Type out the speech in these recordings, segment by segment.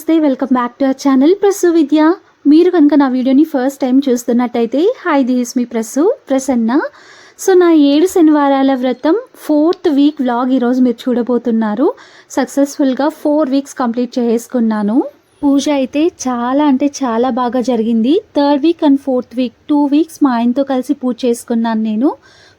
నమస్తే, welcome back to our channel Prasu Vidya. మీరు కనుక నా వీడియోని ఫస్ట్ టైం చూస్తున్నట్టయితే hi, this me Prasanna. So నా 7 శనివారాల వ్రతం 4th వీక్ వ్లాగ్ ఈరోజు మీరు చూడబోతున్నారు. సక్సెస్ఫుల్గా 4 వీక్స్ కంప్లీట్ చేసుకున్నాను. పూజ అయితే చాలా బాగా జరిగింది. 3rd week and 4th week 2 weeks మా ఆయనతో కలిసి పూజ చేసుకున్నాను నేను.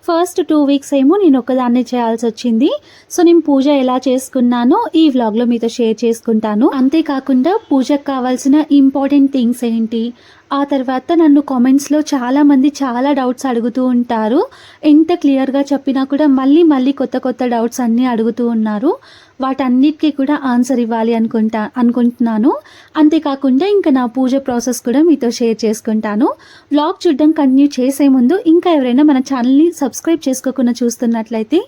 ఫస్ట్ 2 వీక్స్ ఏమో నేను ఒక్కదాన్నే చేయాల్సి వచ్చింది. సో నేను పూజ ఎలా చేసుకున్నానో ఈ వ్లాగ్లో మీతో షేర్ చేసుకుంటాను. అంతేకాకుండా పూజకు కావాల్సిన ఇంపార్టెంట్ థింగ్స్ ఏంటి, ఆ తర్వాత నన్ను కామెంట్స్లో చాలామంది చాలా డౌట్స్ అడుగుతూ ఉంటారు. ఎంత క్లియర్గా చెప్పినా కూడా మళ్ళీ కొత్త డౌట్స్ అన్నీ అడుగుతూ ఉన్నారు. వాటన్నిటికీ కూడా ఆన్సర్ ఇవ్వాలి అనుకుంటున్నాను. అంతేకాకుండా ఇంకా నా పూజ ప్రాసెస్ కూడా మీతో షేర్ చేసుకుంటాను. వ్లాగ్ చూడడం కంటిన్యూ చేసే ముందు ఇంకా ఎవరైనా మన ఛానల్ని సబ్స్క్రైబ్ చేసుకోకుండా చూస్తున్నట్లయితే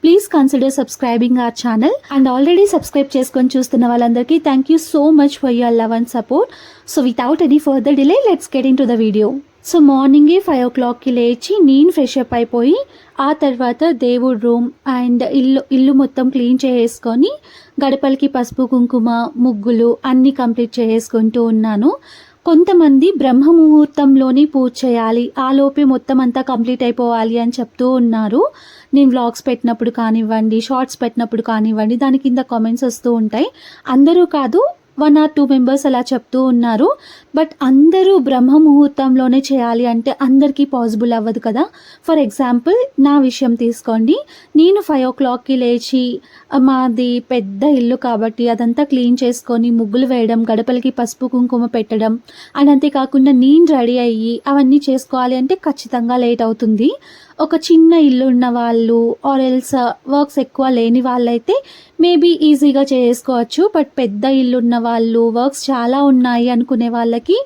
please consider subscribing our channel. And already subscribe చేసుకొని చూస్తున్న వాళ్ళందరికీ thank you so much for your love and support. So without any further delay let's get in to the video. So మార్నింగే 5 o'clockకి లేచి నేను ఫ్రెష్ అప్ అయిపోయి ఆ తర్వాత దేవుడి రూమ్ అండ్ ఇల్లు మొత్తం క్లీన్ చేసుకొని గడపలకి పసుపు కుంకుమ ముగ్గులు అన్నీ కంప్లీట్ చేసుకుంటూ ఉన్నాను. కొంతమంది బ్రహ్మ ముహూర్తంలోనే పూజ చేయాలి, ఆ లోపే మొత్తం అంతా కంప్లీట్ అయిపోవాలి అని చెప్తూ ఉన్నారు. నేను వ్లాగ్స్ పెట్టినప్పుడు కానివ్వండి, షార్ట్స్ పెట్టినప్పుడు కానివ్వండి, దాని కింద కామెంట్స్ వస్తూ ఉంటాయి. అందరూ కాదు, 1 or 2 మెంబర్స్ అలా చెప్తూ ఉన్నారు. బట్ అందరూ బ్రహ్మ ముహూర్తంలోనే చేయాలి అంటే అందరికీ పాసిబుల్ అవ్వదు కదా. ఫర్ ఎగ్జాంపుల్ నా విషయం తీసుకోండి. నేను 5 o'clockకి లేచి మాది పెద్ద ఇల్లు కాబట్టి అదంతా క్లీన్ చేసుకొని ముగ్గులు వేయడం, గడపలకి పసుపు కుంకుమ పెట్టడం అండ్ అంతేకాకుండా నేను రెడీ అయ్యి అవన్నీ చేసుకోవాలి అంటే ఖచ్చితంగా లేట్ అవుతుంది. ఒక చిన్న ఇల్లు ఉన్న వాళ్ళు ఆర్ ఎల్స్ వర్క్స్ ఎక్కువ లేని వాళ్ళైతే మేబీ ఈజీగా చేసుకోవచ్చు. బట్ పెద్ద ఇల్లు ఉన్న వాళ్ళు, వర్క్స్ చాలా ఉన్నాయి అనుకునే వాళ్ళకి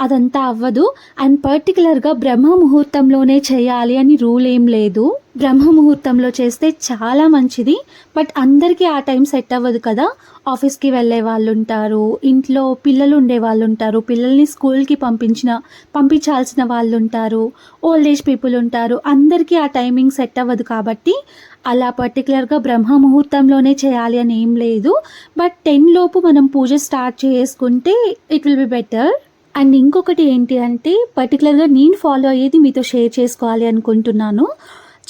అదంతా అవ్వదు. అండ్ పర్టికులర్గా బ్రహ్మ ముహూర్తంలోనే చేయాలి అని రూల్ ఏం లేదు. బ్రహ్మ ముహూర్తంలో చేస్తే చాలా మంచిది. బట్ అందరికీ ఆ టైం సెట్ అవ్వదు కదా. ఆఫీస్కి వెళ్ళే వాళ్ళు ఉంటారు, ఇంట్లో పిల్లలు ఉండే వాళ్ళు ఉంటారు, పిల్లల్ని స్కూల్కి పంపించాల్సిన వాళ్ళు ఉంటారు, ఓల్డ్ ఏజ్ పీపుల్ ఉంటారు. అందరికీ ఆ టైమింగ్ సెట్ అవ్వదు కాబట్టి అలా పర్టికులర్గా బ్రహ్మ ముహూర్తంలోనే చేయాలి అని ఏం లేదు. బట్ 10 లోపు మనం పూజ స్టార్ట్ చేసుకుంటే it will be better. And ఇంకొకటి ఏంటి అంటే పర్టికులర్గా నేను ఫాలో అయ్యేది మీతో షేర్ చేసుకోవాలి అనుకుంటున్నాను.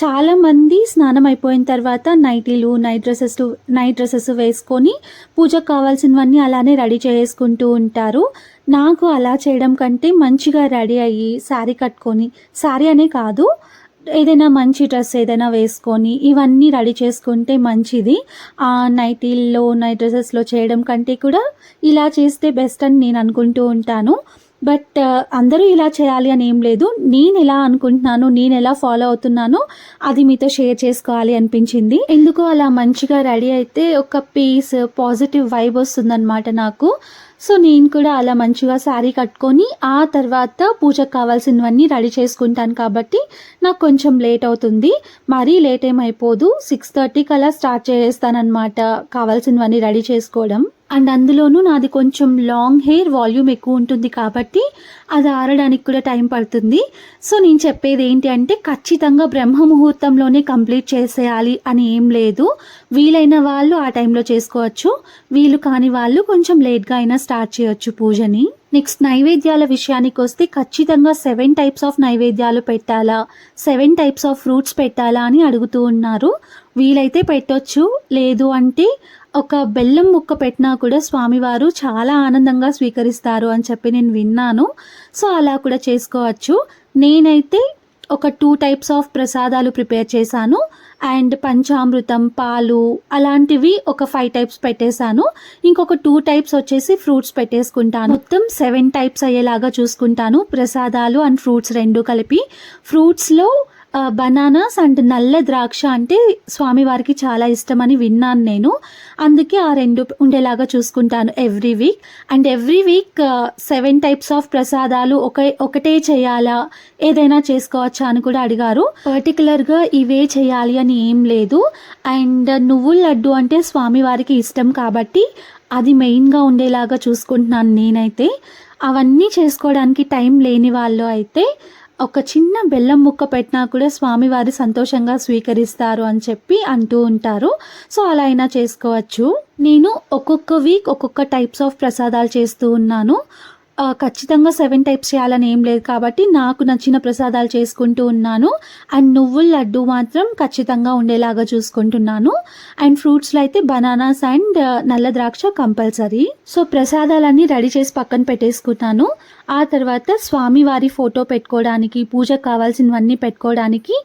చాలామంది స్నానం అయిపోయిన తర్వాత నైటీలు, నైట్ డ్రెస్సెస్ వేసుకొని పూజకు కావాల్సినవన్నీ అలానే రెడీ చేసుకుంటూ ఉంటారు. నాకు అలా చేయడం కంటే మంచిగా రెడీ అయ్యి శారీ కట్టుకొని, శారీ అనే కాదు ఏదైనా మంచి డ్రెస్ ఏదైనా వేసుకొని ఇవన్నీ రెడీ చేసుకుంటే మంచిది. నైట్ డ్రెస్సెస్లో చేయడం కంటే కూడా ఇలా చేస్తే బెస్ట్ అని నేను అనుకుంటూ ఉంటాను. బట్ అందరూ ఇలా చేయాలి అని ఏం లేదు. నేను ఎలా అనుకుంటున్నాను, నేను ఎలా ఫాలో అవుతున్నానో అది మీతో షేర్ చేసుకోవాలి అనిపించింది. ఎందుకో అలా మంచిగా రెడీ అయితే ఒక పీస్ పాజిటివ్ వైబ్ వస్తుందన్నమాట నాకు. సో నేను కూడా అలా మంచిగా శారీ కట్టుకొని ఆ తర్వాత పూజకు కావాల్సినవన్నీ రెడీ చేసుకుంటాను కాబట్టి నాకు కొంచెం లేట్ అవుతుంది. మరీ లేట్ ఏమైపోదు. 6:30కి అలా స్టార్ట్ చేస్తానన్నమాట కావాల్సినవన్నీ రెడీ చేసుకోవడం. అండ్ అందులోనూ నాది కొంచెం లాంగ్ హెయిర్, వాల్యూమ్ ఎక్కువ ఉంటుంది కాబట్టి అది ఆరడానికి కూడా టైం పడుతుంది. సో నేను చెప్పేది ఏంటి అంటే ఖచ్చితంగా బ్రహ్మ ముహూర్తంలోనే కంప్లీట్ చేసేయాలి అని ఏం లేదు. వీలైన వాళ్ళు ఆ టైంలో చేసుకోవచ్చు, వీలు కాని వాళ్ళు కొంచెం లేట్గా అయినా స్టార్ట్ చేయొచ్చు పూజని. నెక్స్ట్ నైవేద్యాల విషయానికి వస్తే ఖచ్చితంగా 7 types ఆఫ్ నైవేద్యాలు పెట్టాలా, 7 types ఆఫ్ ఫ్రూట్స్ పెట్టాలా అని అడుగుతూ ఉన్నారు. వీలైతే పెట్టొచ్చు, లేదు అంటే ఒక బెల్లం ముక్క పెట్టినా కూడా స్వామివారు చాలా ఆనందంగా స్వీకరిస్తారు అని చెప్పి నేను విన్నాను. సో అలా కూడా చేసుకోవచ్చు. నేనైతే ఒక 2 types ఆఫ్ ప్రసాదాలు ప్రిపేర్ చేశాను. అండ్ పంచామృతం, పాలు అలాంటివి ఒక 5 types పెట్టేశాను. ఇంకొక 2 types వచ్చేసి ఫ్రూట్స్ పెట్టేసుకుంటాను. మొత్తం 7 types అయ్యేలాగా చూసుకుంటాను, ప్రసాదాలు అండ్ ఫ్రూట్స్ 2 కలిపి. ఫ్రూట్స్లో బనానాస్ అండ్ నల్ల ద్రాక్ష అంటే స్వామివారికి చాలా ఇష్టమని విన్నాను నేను. అందుకే ఆ 2 ఉండేలాగా చూసుకుంటాను every week. And every week 7 types of ప్రసాదాలు ఒకటే చేయాలా, ఏదైనా చేసుకోవచ్చా అని కూడా అడిగారు. పర్టికులర్గా ఇవే చేయాలి అని ఏం లేదు. అండ్ నువ్వుల లడ్డు అంటే స్వామివారికి ఇష్టం కాబట్టి అది మెయిన్గా ఉండేలాగా చూసుకుంటున్నాను నేనైతే. అవన్నీ చేసుకోవడానికి టైం లేని వాళ్ళు అయితే ఒక చిన్న బెల్లం ముక్క పెట్టినా కూడా స్వామివారి సంతోషంగా స్వీకరిస్తారు అని చెప్పి అంటూ ఉంటారు. సో అలా అయినా చేసుకోవచ్చు. నేను ఒక్కొక్క వీక్ ఒక్కొక్క టైప్స్ ఆఫ్ ప్రసాదాలు చేస్తూ ఉన్నాను. ఖచ్చితంగా 7 టైప్స్ చేయాలని ఏం లేదు కాబట్టి నాకు నచ్చిన ప్రసాదాలు చేసుకుంటూ ఉన్నాను. అండ్ నువ్వుల లడ్డు మాత్రం ఖచ్చితంగా ఉండేలాగా చూసుకుంటున్నాను. అండ్ ఫ్రూట్స్లో అయితే బనానాస్ అండ్ నల్ల ద్రాక్ష కంపల్సరీ. సో ప్రసాదాలన్నీ రెడీ చేసి పక్కన పెట్టేసుకున్నాను. ఆ తర్వాత స్వామివారి ఫోటో పెట్టుకోవడానికి, పూజకు కావాల్సినవన్నీ పెట్టుకోవడానికి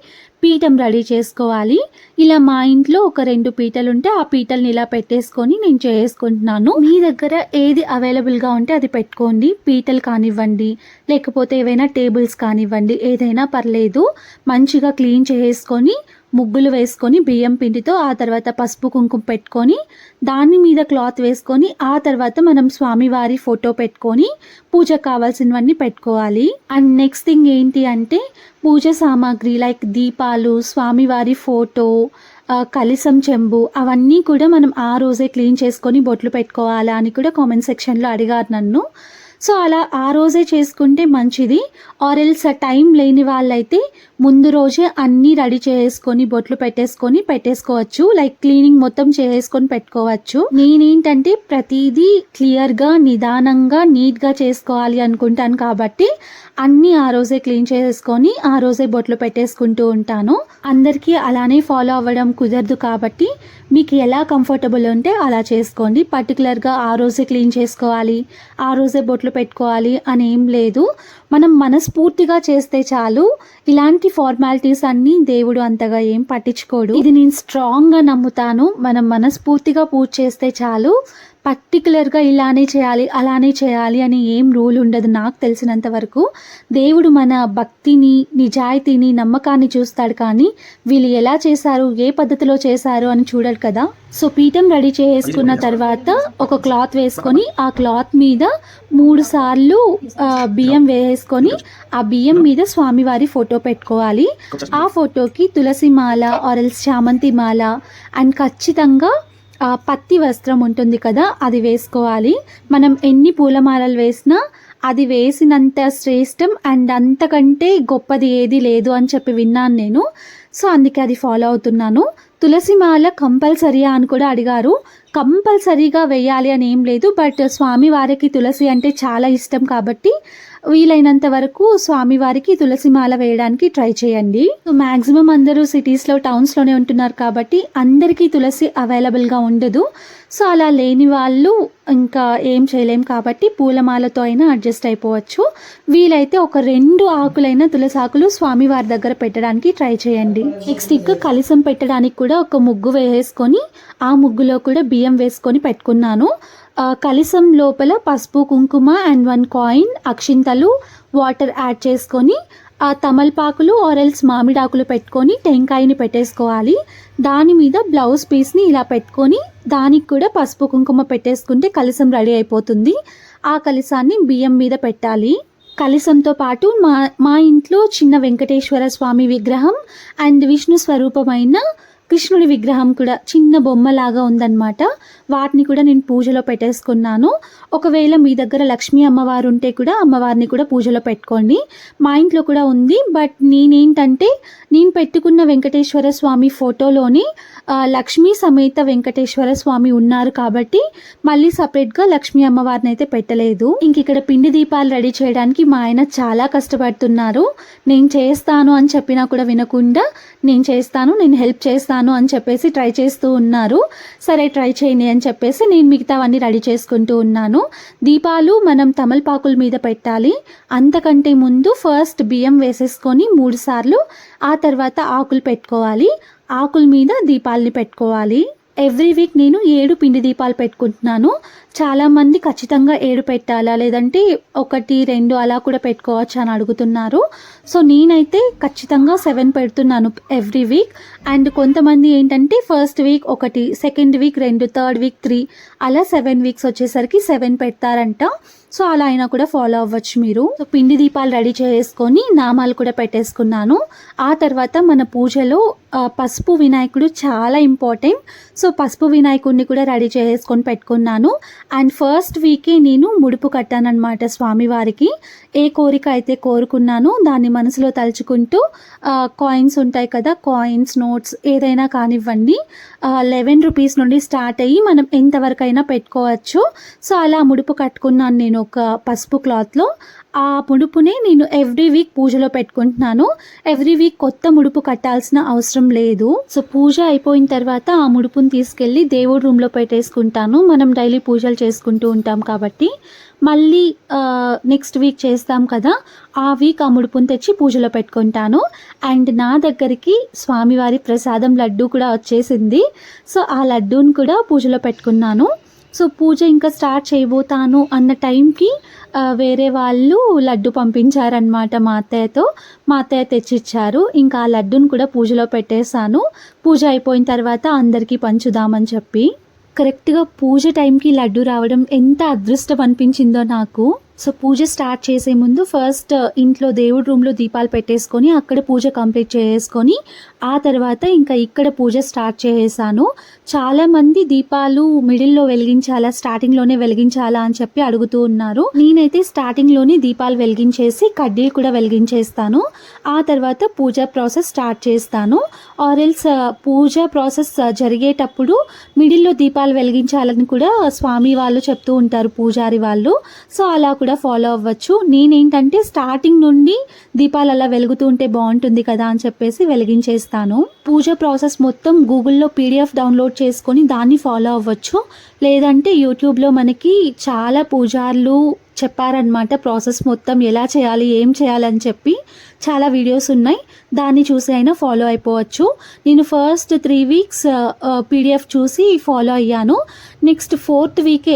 పీఠం రెడీ చేసుకోవాలి. ఇలా మా ఇంట్లో ఒక 2 పీటలు ఉంటే ఆ పీటల్ని ఇలా పెట్టేసుకొని నేను చేసుకుంటున్నాను. మీ దగ్గర ఏది అవైలబుల్గా ఉంటే అది పెట్టుకోండి. పీటలు కానివ్వండి, లేకపోతే ఏవైనా టేబుల్స్ కానివ్వండి, ఏదైనా పర్లేదు. మంచిగా క్లీన్ చేసుకొని ముగ్గులు వేసుకొని బియ్యం పిండితో, ఆ తర్వాత పసుపు కుంకుమ పెట్టుకొని దాని మీద క్లాత్ వేసుకొని, ఆ తర్వాత మనం స్వామివారి ఫోటో పెట్టుకొని పూజకు కావాల్సినవన్నీ పెట్టుకోవాలి. అండ్ నెక్స్ట్ థింగ్ ఏంటి అంటే పూజ సామాగ్రి లైక్ దీపాలు, స్వామివారి ఫోటో, కలశం, చెంబు అవన్నీ కూడా మనం ఆ రోజే క్లీన్ చేసుకొని బొట్లు పెట్టుకోవాలా అని కూడా కామెంట్ సెక్షన్లో అడిగారు నన్ను. సో అలా ఆ రోజే చేసుకుంటే మంచిది. ఆరెల్స్ టైం లేని వాళ్ళైతే ముందు రోజే అన్నీ రెడీ చేసుకొని బొట్లు పెట్టేసుకోవచ్చు. లైక్ క్లీనింగ్ మొత్తం చేసుకొని పెట్టుకోవచ్చు. నేనేంటంటే ప్రతిదీ క్లియర్గా, నిదానంగా, నీట్గా చేసుకోవాలి అనుకుంటాను కాబట్టి అన్నీ ఆ రోజే క్లీన్ చేసుకొని ఆ రోజే బొట్లు పెట్టేసుకుంటూ ఉంటాను. అందరికీ అలానే ఫాలో అవ్వడం కుదరదు కాబట్టి మీకు ఎలా కంఫర్టబుల్ ఉంటే అలా చేసుకోండి. పర్టికులర్గా ఆ రోజే క్లీన్ చేసుకోవాలి, ఆ రోజే బొట్లు పెట్టుకోవాలి అని ఏం లేదు. మనం మనస్ఫూర్తిగా చేస్తే చాలు. ఇలాంటి ఫార్మాలిటీస్ అన్నీ దేవుడు అంతగా ఏం పట్టించుకోడు. ఇది నేను స్ట్రాంగ్గా నమ్ముతాను. మనం మనస్ఫూర్తిగా పూజ చేస్తే చాలు. పర్టికులర్గా ఇలానే చేయాలి, అలానే చేయాలి అని ఏం రూల్ ఉండదు నాకు తెలిసినంత వరకు. దేవుడు మన భక్తిని, నిజాయితీని, నమ్మకాన్ని చూస్తాడు కానీ వీళ్ళు ఎలా చేశారు, ఏ పద్ధతిలో చేశారు అని చూడరు కదా. సో పీఠం రెడీ చేసుకున్న తర్వాత ఒక క్లాత్ వేసుకొని ఆ క్లాత్ మీద 3 సార్లు బియ్యం వేసుకొని ఆ బియ్యం మీద స్వామివారి ఫోటో పెట్టుకోవాలి. ఆ ఫోటోకి తులసి మాల ఆరెల్స్ చామంతి మాల అండ్ ఖచ్చితంగా పత్తి వస్త్రం ఉంటుంది కదా అది వేసుకోవాలి. మనం ఎన్ని పూలమాలలు వేసినా అది వేసినంత శ్రేష్టం అండ్ అంతకంటే గొప్పది ఏది లేదు అని చెప్పి విన్నాను నేను. సో అందుకే అది ఫాలో అవుతున్నాను. తులసి మాల కంపల్సరీయా అని కూడా అడిగారు. కంపల్సరీగా వేయాలి అని ఏం లేదు. బట్ స్వామివారికి తులసి అంటే చాలా ఇష్టం కాబట్టి వీలైనంత వరకు స్వామివారికి తులసి మాల వేయడానికి ట్రై చేయండి. మ్యాక్సిమం అందరూ సిటీస్లో, టౌన్స్లోనే ఉంటున్నారు కాబట్టి అందరికీ తులసి అవైలబుల్గా ఉండదు. సో అలా లేని వాళ్ళు ఇంకా ఏం చేయలేం కాబట్టి పూలమాలతో అయినా అడ్జస్ట్ అయిపోవచ్చు. వీలైతే ఒక 2 ఆకులైన తులసి ఆకులు స్వామివారి దగ్గర పెట్టడానికి ట్రై చేయండి. నెక్స్ట్ ఇంకా కలశం పెట్టడానికి కూడా ఒక ముగ్గు వేసుకొని ఆ ముగ్గులో కూడా బియ్యం వేసుకొని పెట్టుకున్నాను. కలశం లోపల పసుపు, కుంకుమ అండ్ 1 కాయిన్, అక్షింతలు, వాటర్ యాడ్ చేసుకొని ఆ తమలపాకులు ఆరెల్స్ మామిడాకులు పెట్టుకొని టెంకాయని పెట్టేసుకోవాలి. దాని మీద బ్లౌజ్ పీస్ని ఇలా పెట్టుకొని దానికి కూడా పసుపు కుంకుమ పెట్టేసుకుంటే కలశం రెడీ అయిపోతుంది. ఆ కలశాన్ని బియ్యం మీద పెట్టాలి. కలశంతో పాటు మా ఇంట్లో చిన్న వెంకటేశ్వర స్వామి విగ్రహం అండ్ విష్ణు స్వరూపమైన కృష్ణుడి విగ్రహం కూడా చిన్న బొమ్మలాగా ఉందన్నమాట. వాటిని కూడా నేను పూజలో పెట్టేసుకున్నాను. ఒకవేళ మీ దగ్గర లక్ష్మీ అమ్మవారు ఉంటే కూడా అమ్మవారిని కూడా పూజలో పెట్టుకోండి. మా ఇంట్లో కూడా ఉంది. బట్ నేనేంటంటే నేను పెట్టుకున్న వెంకటేశ్వర స్వామి ఫోటోలోని లక్ష్మీ సమేత వెంకటేశ్వర స్వామి ఉన్నారు కాబట్టి మళ్ళీ సపరేట్గా లక్ష్మీ అమ్మవారిని అయితే పెట్టలేదు. ఇంక ఇక్కడ పిండి దీపాలు రెడీ చేయడానికి మా ఆయన చాలా కష్టపడుతున్నారు. నేను చేస్తాను అని చెప్పినా కూడా వినకుండా నేను చేస్తాను, నేను హెల్ప్ చేస్తాను అని చెప్పేసి ట్రై చేస్తూ ఉన్నారు. సరే ట్రై చేయండి అని చెప్పేసి నేను మిగతావన్నీ రెడీ చేసుకుంటూ ఉన్నాను. దీపాలు మనం తమలపాకుల మీద పెట్టాలి. అంతకంటే ముందు ఫస్ట్ బియ్యం వేసేసుకొని 3 సార్లు, ఆ తర్వాత ఆకులు పెట్టుకోవాలి. ఆకుల మీద దీపాలని పెట్టుకోవాలి. ఎవ్రీ వీక్ నేను 7 పిండి దీపాలు పెట్టుకుంటున్నాను. చాలామంది ఖచ్చితంగా 7 పెట్టాలా లేదంటే 1, 2 అలా కూడా పెట్టుకోవచ్చు అని అడుగుతున్నారు. సో నేనైతే ఖచ్చితంగా 7 పెడుతున్నాను ఎవ్రీ వీక్. అండ్ కొంతమంది ఏంటంటే first week 1, second week 2, third week 3 అలా 7 వీక్స్ వచ్చేసరికి 7 పెడతారంట. సో అలా అయినా కూడా ఫాలో అవ్వచ్చు మీరు. సో పిండి దీపాలు రెడీ చేసుకొని నామాలు కూడా పెట్టేసుకున్నాను. ఆ తర్వాత మన పూజలో పసుపు వినాయకుడు చాలా ఇంపార్టెంట్. సో పసుపు వినాయకుడిని కూడా రెడీ చేసుకొని పెట్టుకున్నాను. అండ్ ఫస్ట్ వీకే నేను ముడుపు కట్టానన్నమాట స్వామివారికి. ఏ కోరిక అయితే కోరుకున్నానో దాన్ని మనసులో తలుచుకుంటూ కాయిన్స్ ఉంటాయి కదా, కాయిన్స్, నోట్స్ ఏదైనా కానివ్వండి, 11 రూపీస్ నుండి స్టార్ట్ అయ్యి మనం ఎంతవరకైనా పెట్టుకోవచ్చు. సో అలా ముడుపు కట్టుకున్నాను నేను ఒక పసుపు క్లాత్లో. ఆ ముడుపునే నేను ఎవ్రీ వీక్ పూజలో పెట్టుకుంటున్నాను. ఎవ్రీ వీక్ కొత్త ముడుపు కట్టాల్సిన అవసరం లేదు. సో పూజ అయిపోయిన తర్వాత ఆ ముడుపుని తీసుకెళ్ళి దేవుడి రూమ్లో పెట్టేసుకుంటాను. మనం డైలీ పూజలు చేసుకుంటూ ఉంటాం కాబట్టి మళ్ళీ నెక్స్ట్ వీక్ చేస్తాం కదా, ఆ వీక్ ఆ ముడుపుని తెచ్చి పూజలో పెట్టుకుంటాను. అండ్ నా దగ్గరికి స్వామివారి ప్రసాదం లడ్డు కూడా వచ్చేసింది. సో ఆ లడ్డూని కూడా పూజలో పెట్టుకున్నాను. సో పూజ ఇంకా స్టార్ట్ చేయబోతాను అన్న టైంకి వేరే వాళ్ళు లడ్డు పంపించారనమాట మా అత్తయ్యతో. మా అత్తయ్య తెచ్చిచ్చారు. ఇంకా ఆ లడ్డును కూడా పూజలో పెట్టేశాను. పూజ అయిపోయిన తర్వాత అందరికీ పంచుదామని చెప్పి. కరెక్ట్గా పూజ టైంకి లడ్డు రావడం ఎంత అదృష్టం అనిపించిందో నాకు. సో పూజ స్టార్ట్ చేసే ముందు ఫస్ట్ ఇంట్లో దేవుడి రూమ్లో దీపాలు పెట్టేసుకొని అక్కడ పూజ కంప్లీట్ చేసుకొని ఆ తర్వాత ఇంకా ఇక్కడ పూజ స్టార్ట్ చేసేసాను. చాలామంది దీపాలు మిడిల్లో వెలిగించాలా, స్టార్టింగ్లోనే వెలిగించాలా అని చెప్పి అడుగుతూ ఉన్నారు. నేనైతే స్టార్టింగ్లోనే దీపాలు వెలిగించేసి కడ్డీలు కూడా వెలిగించేస్తాను. ఆ తర్వాత పూజ ప్రాసెస్ స్టార్ట్ చేస్తాను. ఆరెల్స్ పూజ ప్రాసెస్ జరిగేటప్పుడు మిడిల్లో దీపాలు వెలిగించాలని కూడా స్వామి వాళ్ళు చెప్తూ ఉంటారు, పూజారి వాళ్ళు. సో అలా కూడా ఫాలో అవ్వచ్చు. నేనేంటంటే స్టార్టింగ్ నుండి దీపాలు అలా వెలుగుతూ ఉంటే బాగుంటుంది కదా అని చెప్పేసి వెలిగించేస్తాను. పూజ ప్రాసెస్ మొత్తం గూగుల్లో పీడిఎఫ్ డౌన్లోడ్ చేసుకొని దాన్ని ఫాలో అవ్వచ్చు. లేదంటే యూట్యూబ్లో మనకి చాలా పూజార్లు చెప్పారనమాట ప్రాసెస్ మొత్తం ఎలా చేయాలి, ఏం చేయాలని చెప్పి చాలా వీడియోస్ ఉన్నాయి. దాన్ని చూసి అయినా ఫాలో అయిపోవచ్చు. నేను ఫస్ట్ 3 వీక్స్ పీడిఎఫ్ చూసి ఫాలో అయ్యాను. నెక్స్ట్ 4th వీకే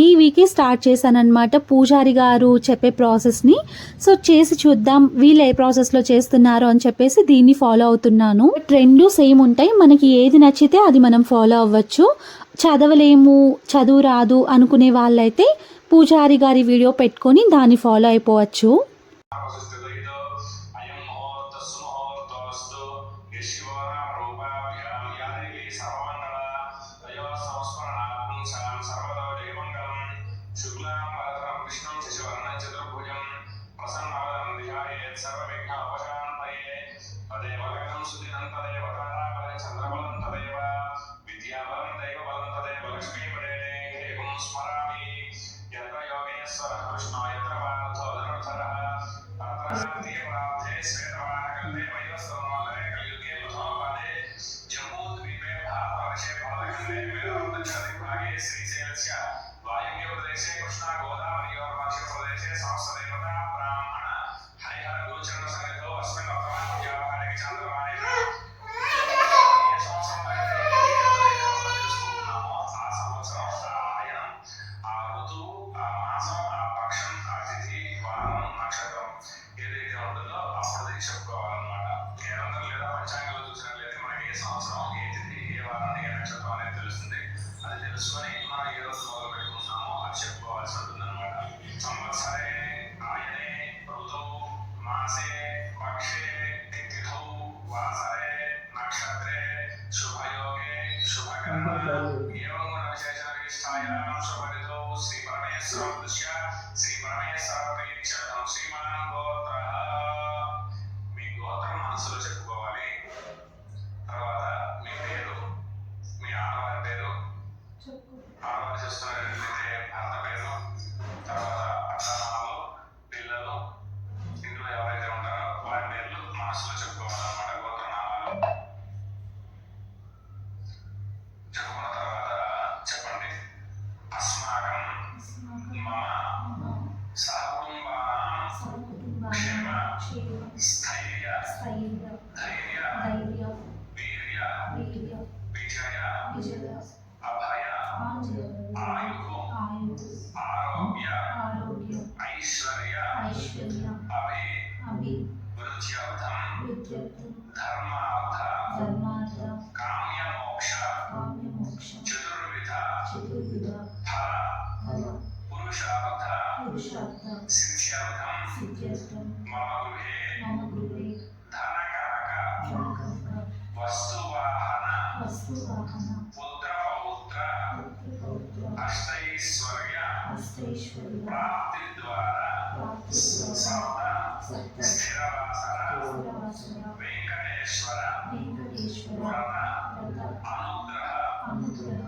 ఈ వీకే స్టార్ట్ చేశాను అనమాట పూజారి గారు చెప్పే ప్రాసెస్ని. సో చేసి చూద్దాం వీళ్ళు ఏ ప్రాసెస్లో చేస్తున్నారు అని చెప్పేసి దీన్ని ఫాలో అవుతున్నాను. రెండు సేమ్ ఉంటాయి. మనకి ఏది నచ్చితే అది మనం ఫాలో అవ్వచ్చు. చదవలేము, చదువు రాదు అనుకునే వాళ్ళైతే పూజారి గారి వీడియో పెట్టుకొని దాన్ని ఫాలో అయిపోవచ్చు. सिद्ध्यर्थं मम गृहे धनकनक वस्तुवाहन पुत्रपौत्र अष्टैश्वर्य प्राप्तिद्वारा सदा स्थिरवासर वेंकटेश्वर व्रत अनुग्रह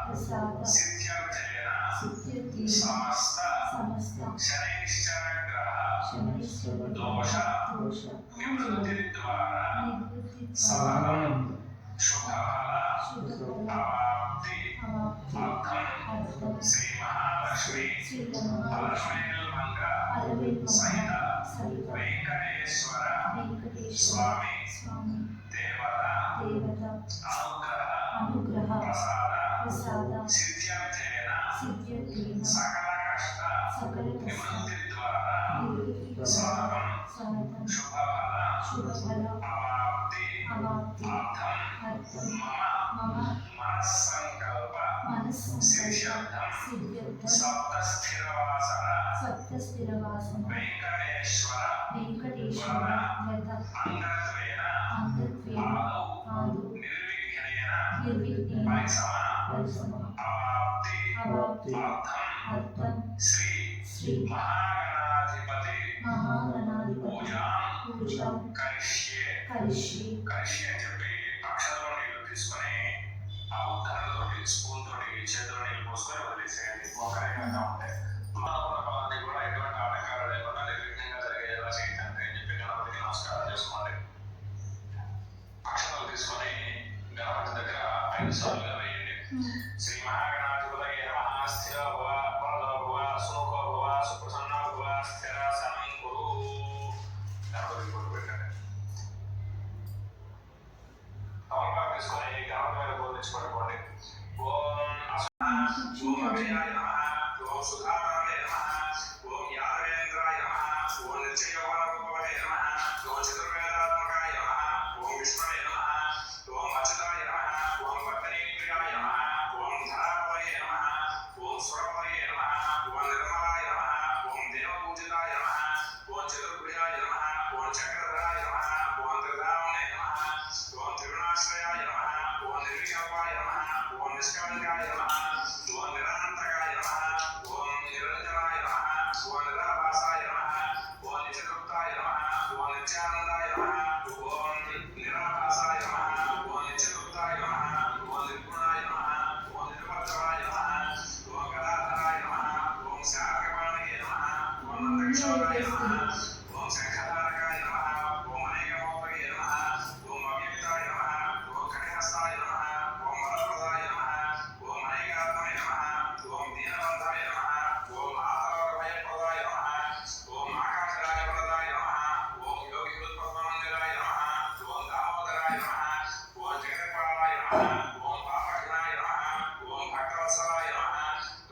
प्रसाद सिद्ध्यर्थेन समस्त शनैश्चर ग्रह दोष निवृत्तिद्वारा सकलं शुभफल अवाप्ति अर्थं श्री महालक्ष्मी अलमेलमंग सहित वेंकटेश्वर स्वामी देवता अनुग्रह प्रसाद सिद्ध्यर्थेन सकल कष्ट निवृत्तिद्वारा सकलं शुभफल अवाप्ति अर्थं मम मनस्संकल्प सिद्ध्यर्थं सप्त स्थिरवासर वेंकटेश्वर व्रत अंगत्वेन आदौ निर्विघ्नेन परिसम अवाप्ति अर्थं श्री महागणाधिपति पूजां करिष्ये అని చెప్పి అక్షరంలో నీళ్లు తీసుకొని ఆ ఉత్తరంలోకి స్పూన్ తోటి చేతిలో నీళ్లు పోసుకొని వదిలేసేయాలి. మొక్కరైనా ఉంటే మనకున్న పనులన్నీ కూడా ఎటువంటి ఆటంకాలు లేకుండా నిర్విఘ్నంగా జరిగేలా చేయడానికి అని చెప్పి గణపతికి నమస్కారం చేసుకోండి. అక్షరాలు తీసుకొని గణపతి దగ్గర 5 సార్లుగా వేయండి. శ్రీ మహాగణాధిపతయే నమః స్థిర భవ వరదో భవ సుముఖో భవ సుప్రసన్నో భవ స్థిరాసనం కురు. గణపతికి కొట్టు పెట్టండి. తమలపాకు తీసుకొని గణపతి మీద బోధించి పడుకోండి. ఓం అభియాయ నమః ఓం సుధాకరాయ నమః ఓం యాదవేంద్రాయ నమః ఓం నిత్యయోగరూపవతే నమః ఓం చతుర్వేదాత్మకాయ నమః ఓం విష్ణవే నమః ఓం అచ్యుతాయ నమః ఓం వర్ధనేంద్రియాయ నమః ఓం ధరాపతయే నమః ఓం సురపతయే నమః ఓం నిర్మలాయ నమః ఓం దేవపూజితాయ నమః ఓం చతుర్భుజాయ నమః ఓం చక్రధరాయ నమః ఓం త్రిధామనే నమః ఓం త్రిగుణాశ్రయాయ నమః ఓం నిర్వికల్పాయ నమః ఓం నిష్కలంకాయ నమః ఓం నిరాంతకాయ నమః ఓం నిరంజనాయ నమః ఓం నిరాభాసాయ నమః ఓం నిత్యతృప్తాయ నమః ఓం నిత్యానందాయ నమః ఓం నిరాభాసాయ నమః ఓం నిత్యతృప్తాయ నమః ఓం నిర్గుణాయ నమః ఓం నిర్వర్ధనాయ నమః ఓం గదాధరాయ నమః ఓం శార్గపాణయే నమః ఓం నందకిశోరాయ నమః ఓం శంఖధారకాయ నమః ఓం అనేకమోపగే నమః ఓం అవ్యక్తాయ నమః ఓం కటిహస్తాయ నమః ఓం వరప్రదాయ నమః ఓం అనేకాత్మనే నమః ఓం దీనబంధాయ నమః ఓం ఆతరభయప్రదాయ నమః ఓం ఆకాశరాజప్రదాయ నమః ఓం యోగికృత్పద్మమందిరాయ నమః ఓం దామోదరాయ నమః ఓం జగత్పాలాయ నమః ఓం పాపఘ్నాయ నమః ఓం భక్తవత్సలాయ నమః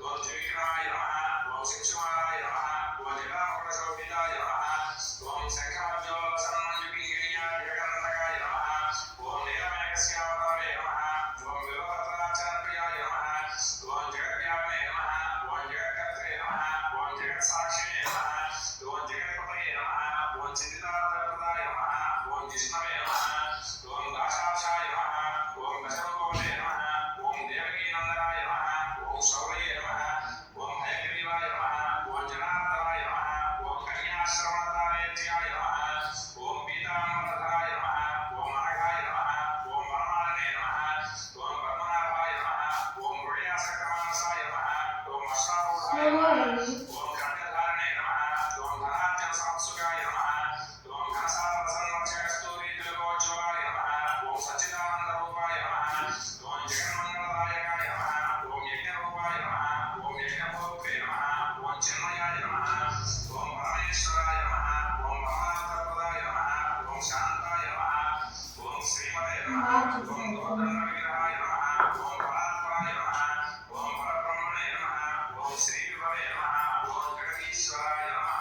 ఓం త్రివిక్రమాయ నమః ఓం శిక్షుమారాయ నమః ఓం జటామకుటశోభితాయ నమః ఓం శంఖమధ్యోల సన్మంజుకింగిణ్యాయ జగన్నందకాయ నమః ఓం నీలమేఘశ్యామతమే నమః ఓం విలోకత్రాచరప్రియాయ నమః ఓం జగద్వ్యాపినే నమః ఓం జగత్కర్త్రే నమః ఓం జగత్సాక్షిణే నమః ఓం జగత్పతయే నమః ఓం చిందితార్థప్రదాయ నమః ఓం జిష్ణవే నమః ఓం దాశాక్షాయ నమః ఓం దశరూపవతే నమః ఓం దేవకీనందనాయ నమః ఓం శౌరయే నమః ఓం హయగ్రీవాయ నమః ఓం జనార్దనాయ నమః ఓం కన్యాశ్రవణదానేత్యాయ నమః ఓం పీతాంబరధరాయ నమః ఓం అనఘాయ నమః ఓం వనమాలినే నమః ఓం పద్మనాభాయ నమః ఓం హృదయాసక్తమానసాయ నమః ఓం అష్టారూఢాయ నమః ఓం ఖడ్గధారిణే నమః ఓం ధనార్జన సంసుగాయ నమః ఓం ఘనసారసన్వక్షకస్తూరీతిలకోజ్వలాయ నమః ఓం సచ్చిదానందరూపాయ నమః ఓం జగన్మంగళదాయకాయ నమః ఓం యజ్ఞరూపాయ నమః ఓం యజ్ఞభోక్తే నమః ఓం చిన్మయాయ నమః ఓం పరమేశ్వరాయ నమః ఓం పరమానందప్రదాయ నమః ఓం శాంతాయ నమః ఓం శ్రీమతే నమః ఓం గోదండ విగ్రహాయ నమః ఓం పరాత్పరాయ నమః ఓం పరబ్రహ్మణే నమః ఓం శ్రీ విభవే నమః ఓం జగదీశ్వరాయ నమః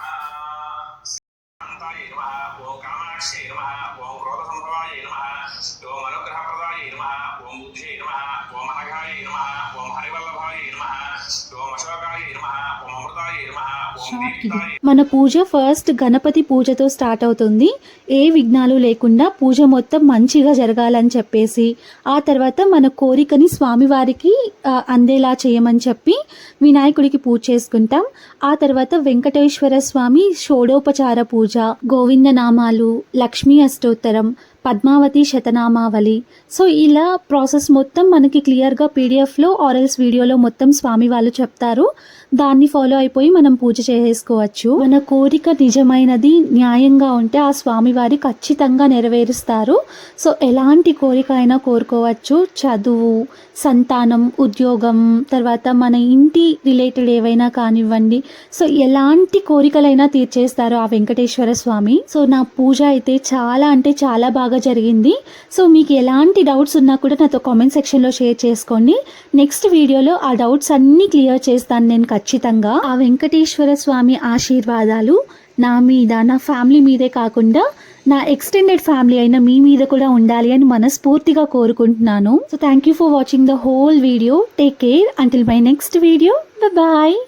శాంతాయ నమః ఓం కామాక్షే నమః ఓం క్రోధసంభవాయ నమః ఓం అనుగ్రహప్రదాయ నమః ఓం బుద్ధే నమః ఓం అనఘాయ నమః ఓం హరివల్లభాయ నమః ఓం అశోకాయ నమః ఓం అమృతాయ నమః మన పూజ ఫస్ట్ గణపతి పూజతో స్టార్ట్ అవుతుంది. ఏ విఘ్నాలు లేకుండా పూజ మొత్తం మంచిగా జరగాలని చెప్పేసి ఆ తర్వాత మన కోరికని స్వామివారికి అందేలా చేయమని చెప్పి వినాయకుడికి పూజ చేసుకుంటాం. ఆ తర్వాత వెంకటేశ్వర స్వామి షోడోపచార పూజ, గోవింద నామాలు, లక్ష్మీ అష్టోత్తరం, పద్మావతి శతనామావళి. సో ఇలా ప్రాసెస్ మొత్తం మనకి క్లియర్గా పీడిఎఫ్లో ఆర్ఎల్స్ వీడియోలో మొత్తం స్వామి వాళ్ళు చెప్తారు. దాన్ని ఫాలో అయిపోయి మనం పూజ చేసుకోవచ్చు. మన కోరిక నిజమైనది, న్యాయంగా ఉంటే ఆ స్వామివారి ఖచ్చితంగా నెరవేరుస్తారు. సో ఎలాంటి కోరిక అయినా కోరుకోవచ్చు. చదువు, సంతానం, ఉద్యోగం, తర్వాత మన ఇంటి రిలేటెడ్ ఏవైనా కానివ్వండి. సో ఎలాంటి కోరికలైనా తీర్చేస్తారు ఆ వెంకటేశ్వర స్వామి. సో నా పూజ అయితే చాలా అంటే చాలా బాగా జరిగింది. సో మీకు ఎలాంటి డౌట్స్ ఉన్నా కూడా నాతో కామెంట్ సెక్షన్లో షేర్ చేసుకోండి. నెక్స్ట్ వీడియోలో ఆ డౌట్స్ అన్నీ క్లియర్ చేస్తాను నేను ఖచ్చితంగా. ఆ వెంకటేశ్వర స్వామి ఆశీర్వాదాలు నా మీద, నా ఫ్యామిలీ మీదే కాకుండా నా ఎక్స్టెండెడ్ ఫ్యామిలీ అయిన మీ మీద కూడా ఉండాలి అని మనస్ఫూర్తిగా కోరుకుంటున్నాను. So thank you for watching the whole video. Take care until my next video. Bye.